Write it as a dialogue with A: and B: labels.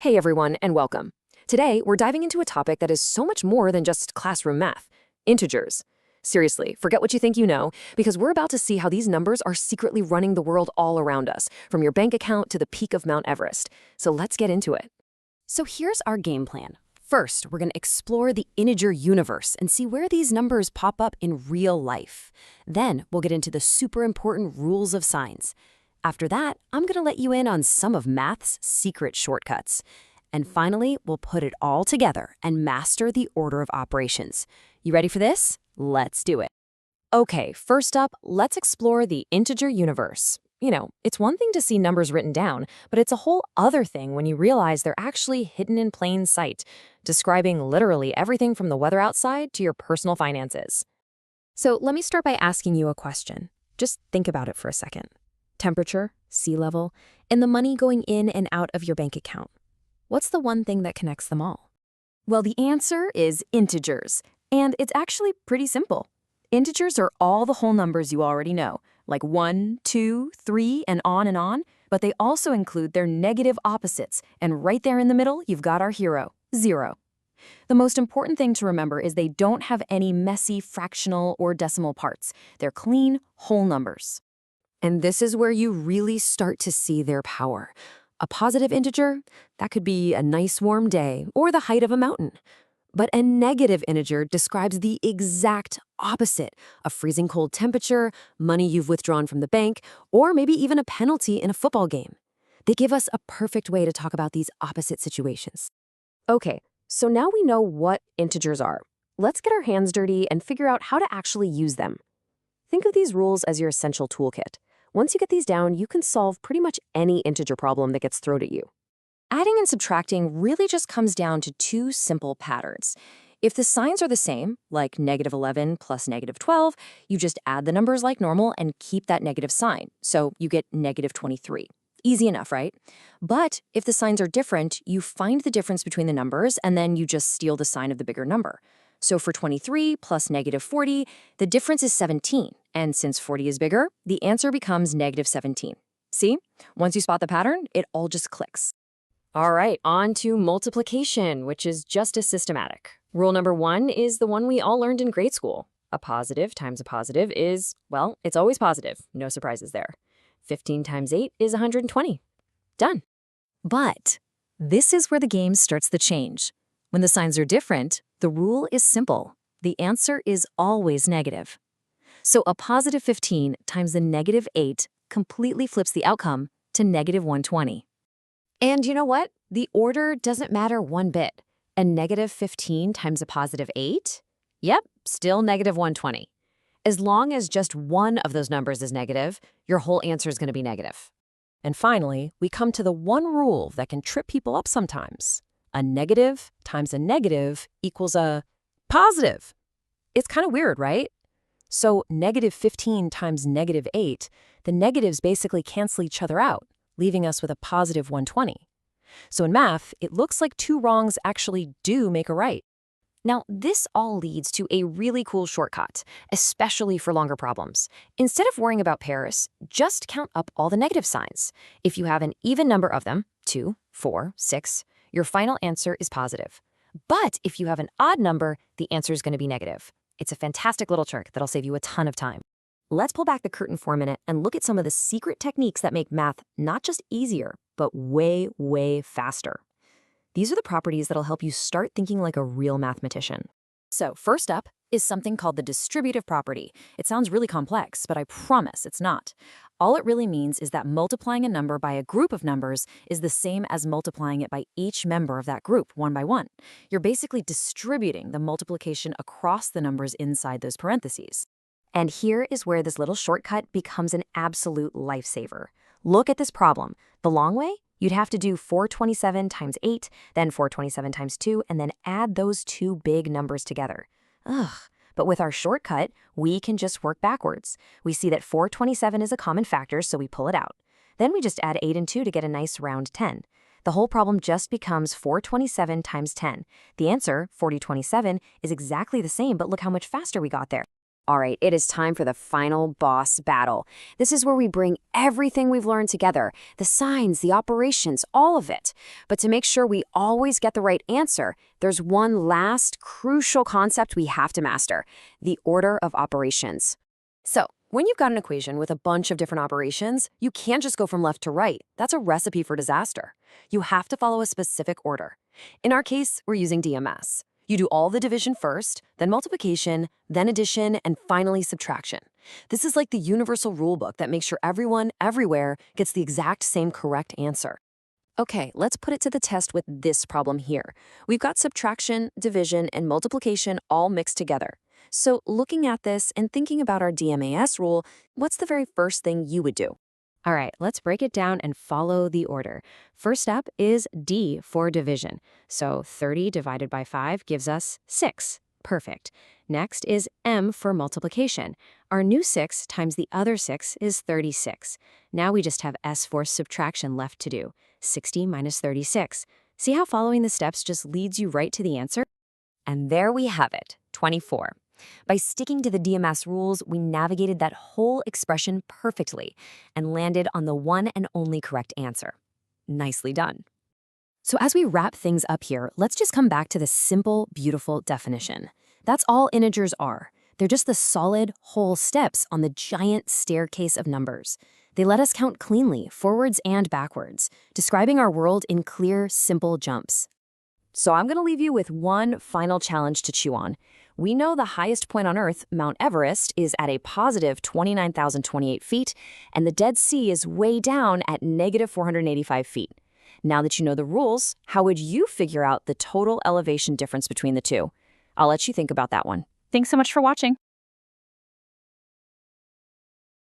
A: Hey everyone, and welcome. Today, we're diving into a topic that is so much more than just classroom math: integers. Seriously, forget what you think you know, because we're about to see how these numbers are secretly running the world all around us, from your bank account to the peak of Mount Everest. So let's get into it. So here's our game plan. First, we're going to explore the integer universe and see where these numbers pop up in real life. Then, we'll get into the super important rules of signs. After that, I'm going to let you in on some of math's secret shortcuts. And finally, we'll put it all together and master the order of operations. You ready for this? Let's do it. Okay, first up, let's explore the integer universe. It's one thing to see numbers written down, but it's a whole other thing when you realize they're actually hidden in plain sight, describing literally everything from the weather outside to your personal finances. So let me start by asking you a question. Just think about it for a second. Temperature, sea level, and the money going in and out of your bank account. What's the one thing that connects them all? Well, the answer is integers, and it's actually pretty simple. Integers are all the whole numbers you already know, like 1, 2, 3, and on, but they also include their negative opposites, and right there in the middle, you've got our hero, 0. The most important thing to remember is they don't have any messy fractional or decimal parts. They're clean, whole numbers. And this is where you really start to see their power. A positive integer, that could be a nice warm day or the height of a mountain. But a negative integer describes the exact opposite: a freezing cold temperature, money you've withdrawn from the bank, or maybe even a penalty in a football game. They give us a perfect way to talk about these opposite situations. Okay, so now we know what integers are. Let's get our hands dirty and figure out how to actually use them. Think of these rules as your essential toolkit. Once you get these down, you can solve pretty much any integer problem that gets thrown at you. Adding and subtracting really just comes down to two simple patterns. If the signs are the same, like -11 plus -12, you just add the numbers like normal and keep that negative sign, so you get -23. Easy enough, right? But if the signs are different, you find the difference between the numbers and then you just steal the sign of the bigger number. So for 23 plus -40, the difference is 17. And since 40 is bigger, the answer becomes -17. See? Once you spot the pattern, it all just clicks. All right, on to multiplication, which is just as systematic. Rule number 1 is the one we all learned in grade school. A positive times a positive is, well, it's always positive. No surprises there. 15 times 8 is 120. Done. But this is where the game starts to change. When the signs are different, the rule is simple. The answer is always negative. So a positive 15 times the -8 completely flips the outcome to -120. And you know what? The order doesn't matter one bit. A -15 times a positive 8? Yep, still -120. As long as just one of those numbers is negative, your whole answer is going to be negative.
B: And finally, we come to the one rule that can trip people up sometimes. A negative times a negative equals a positive. It's kind of weird, right? So -15 times -8, the negatives basically cancel each other out, leaving us with a positive 120. So in math, it looks like two wrongs actually do make a right.
A: Now, this all leads to a really cool shortcut, especially for longer problems. Instead of worrying about pairs, just count up all the negative signs. If you have an even number of them, 2, 4, 6, your final answer is positive. But if you have an odd number, the answer is going to be negative. It's a fantastic little trick that'll save you a ton of time. Let's pull back the curtain for a minute and look at some of the secret techniques that make math not just easier, but way, way faster. These are the properties that'll help you start thinking like a real mathematician. So first up is something called the distributive property. It sounds really complex, but I promise it's not. All it really means is that multiplying a number by a group of numbers is the same as multiplying it by each member of that group, one by one. You're basically distributing the multiplication across the numbers inside those parentheses. And here is where this little shortcut becomes an absolute lifesaver. Look at this problem. The long way, you'd have to do 427 times 8, then 427 times 2, and then add those two big numbers together. Ugh. But with our shortcut, we can just work backwards. We see that 427 is a common factor, so we pull it out. Then we just add 8 and 2 to get a nice round 10. The whole problem just becomes 427 times 10. The answer, 4027, is exactly the same, but look how much faster we got there.
C: All right, it is time for the final boss battle. This is where we bring everything we've learned together, the signs, the operations, all of it. But to make sure we always get the right answer, there's one last crucial concept we have to master: the order of operations.
A: So, when you've got an equation with a bunch of different operations, you can't just go from left to right. That's a recipe for disaster. You have to follow a specific order. In our case, we're using DMS. You do all the division first, then multiplication, then addition, and finally subtraction. This is like the universal rulebook that makes sure everyone, everywhere, gets the exact same correct answer. Okay, let's put it to the test with this problem here. We've got subtraction, division, and multiplication all mixed together. So looking at this and thinking about our DMAS rule, what's the very first thing you would do?
B: All right, let's break it down and follow the order. First step is D for division. So 30 divided by 5 gives us 6. Perfect. Next is M for multiplication. Our new 6 times the other 6 is 36. Now we just have S for subtraction left to do. 60 minus 36. See how following the steps just leads you right to the answer?
C: And there we have it, 24. By sticking to the DMS rules, we navigated that whole expression perfectly and landed on the one and only correct answer. Nicely done. So as we wrap things up here, let's just come back to the simple, beautiful definition. That's all integers are. They're just the solid, whole steps on the giant staircase of numbers. They let us count cleanly, forwards and backwards, describing our world in clear, simple jumps. So I'm going to leave you with one final challenge to chew on. We know the highest point on Earth, Mount Everest, is at a positive 29,028 feet, and the Dead Sea is way down at negative 485 feet. Now that you know the rules, how would you figure out the total elevation difference between the two? I'll let you think about that one.
B: Thanks so much for watching.